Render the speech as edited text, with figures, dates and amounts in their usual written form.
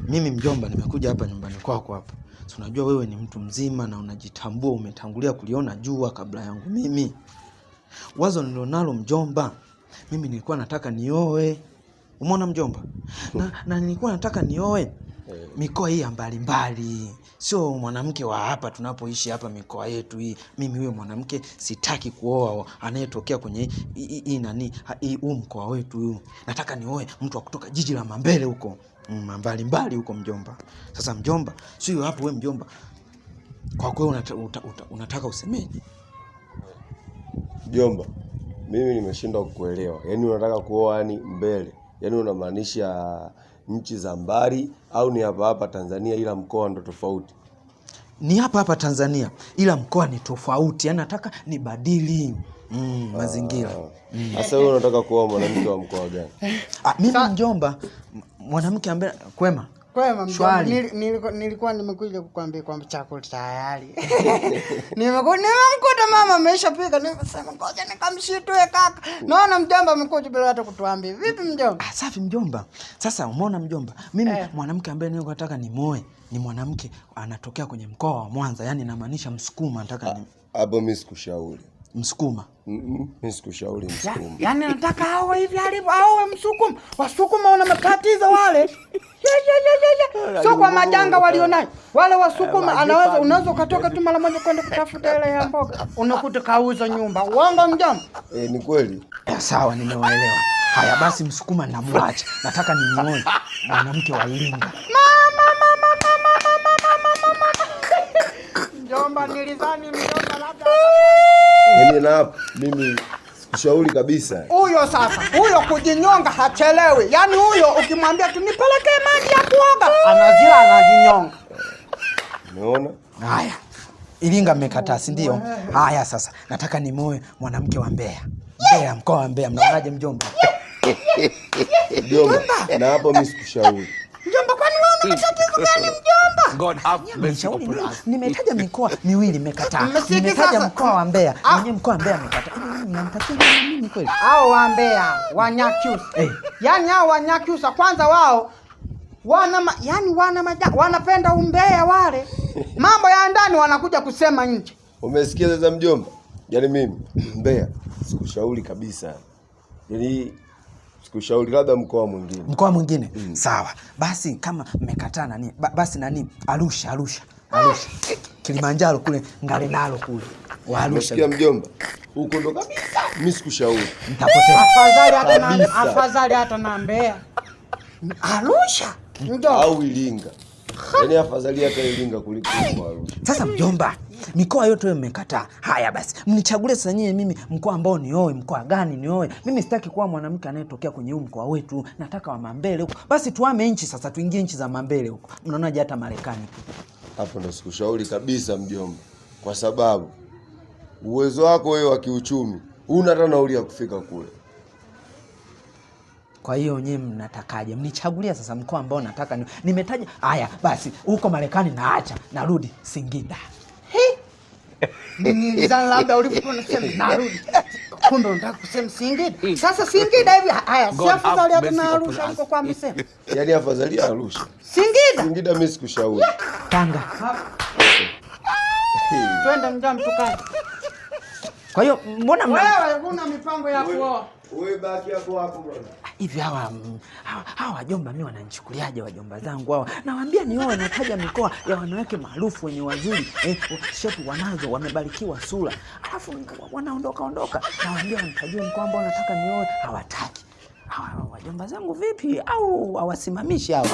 Mimi mjomba nimekuja hapa nyumbani kwako hapa. Si unajua wewe ni mtu mzima na unajitambua, umetangulia kuliona jua kabla yangu mimi. Wazo nilionalo mjomba, mimi nilikuwa nataka nioe. Umeona mjomba? Na nilikuwa nataka nioe mikoa hii mbalimbali. Sio mwanamke wa hapa tunapoishi hapa mikoa yetu hii. Mimi huyo mwanamke sitaki kuoa anayetokea kwenye hii mkoa wetu huu. Nataka nioe mtu wa kutoka jiji la Mambele huko. Mbalimbali huko mjomba. Sasa mjomba, sio hapo wewe mjomba. Kwa kweli unataka usemeje? Mjomba, mimi nimeshindwa kukuelewa. Yaani unataka kuoa mbele. Yaani unamaanisha nchi za mbali au ni hapa Tanzania ila mkoa ndo tofauti? Ni hapa Tanzania ila mkoa ni tofauti. Yaani nataka nibadili mazingira. Sasa wewe unataka kuoa mwanamke wa mkoa gani? Mimi mjomba, mwanamke ambaye kwema mjomba, nilikuwa nimekuja kukuambia kwamba chakula tayari. Nimemkuta mama ameshapika, nimesema ngoja nikamshitue kaka. Naona mjomba amekuja bila hata kutuambia. Vipi mjomba? Safi mjomba. Sasa umeona mjomba, mimi mwanamke ambaye nataka nimoe ni mwanamke anatokea kwenye mkoa wa Mwanza, yani inamaanisha Msukuma. Nataka hapo mimi sikushauri. Msukuma? Mimi sikushauri Msukuma. Yaani nataka awe hivi alivyo, awe Msukuma. Wasukuma wana matatizo wale. Sio kwa majanga walionayo. Wale Wasukuma unaweza kutoka tu mara moja kwenda kutafuta ile ya mboga. Unakuta kauza nyumba. Uongo mjomba? Ni kweli. Sawa, nimewaelewa. Haya basi Msukuma namwacha. Nataka nimuoe mwanamke wa Iringa. Mjomba, nilizani mjomba labda. Yaani na hapo mimi sikushauri kabisa. Huyo sasa, huyo kujinyonga hachelewi. Yaani huyo ukimwambia tunipelekee maji ya kuoga, anazila anajinyonga. Umeona? Haya. Iringa mmekataa, si ndio? Haya sasa, nataka nimoe mwanamke wa Mbeya. Mbeya, mkoa wa Mbeya. Mnaonaje mjomba? Mjomba, na hapo mimi sikushauri. Mjomba, kwani wewe una matatizo gani mjomba? God have mercy upon us. Nimetaja mikoa miwili mmekataa. Nimetaja mkoa wa Mbeya. Mwenye mkoa wa Mbeya mmekataa. Mnamtakia nini kweli? Hao wa Mbeya, Wanyakyusa. Yaani hao Wanyakyusa kwanza wao wanapenda umbea wale. Mambo ya ndani wanakuja kusema nje. Umesikia sasa mjomba? Yaani mimi Mbeya sikushauri kabisa. Yaani sikushauri, labda mkoa mwingine. Mkoa mwingine? Sawa. Basi kama mmekataa basi Arusha. Kilimanjaro kule, Ngarenaro kule. Umesikia mjomba? Huko ndo kabisa. Mimi sikushauri. Mtapotea. Afadhali hata na Mbeya. Arusha mjomba au Iringa. Yaani afadhali hata Iringa kuliko Arusha. Sasa mjomba, mikoa yote wewe mmekataa. Haya basi, mnichagulie sasa nyinyi mimi mkoa ambao nioe, mkoa gani nioe? Mimi sitaki kuwa mwanamke anayetokea kwenye huu mkoa wetu, nataka wa Mambele huko. Basi tuame nchi sasa, tuingie nchi za Mambele huko. Mnaonaje hata Marekani? Hapo ndo sikushauri kabisa mjomba. Kwa sababu uwezo wako wewe wa kiuchumi huna hata nauli ya kufika kule. Kwa hiyo nyinyi mnatakaje? Mnichagulia sasa mkoa ambao nataka nimetaja. Haya basi, huko Marekani naacha, narudi Singida. Nilizani labda ulipokuwa unasema narudi, kumbe unataka kusema Singida. Sasa Singida hivi haya, si afadhali hata na Arusha uliko kwa msema. Yaani afadhali Arusha. Singida mimi sikushauri. Tanga. Twende mjomba tukao. Kwa hiyo mbona wewe huna mipango ya kuoa? Wewe baki hapo bwana. Hivi hawa wajomba mimi wananichukuliaje wajomba zangu hawa? Nawaambia nioe, nataja mikoa ya wanawake maarufu wenye wazuri, shepu wanazo, wamebarikiwa sura. Alafu wanaondoka. Nawaambia nitajue mkoa ambao nataka nioe, hawataki. Hawa wajomba zangu vipi au hawasimamishi hawa?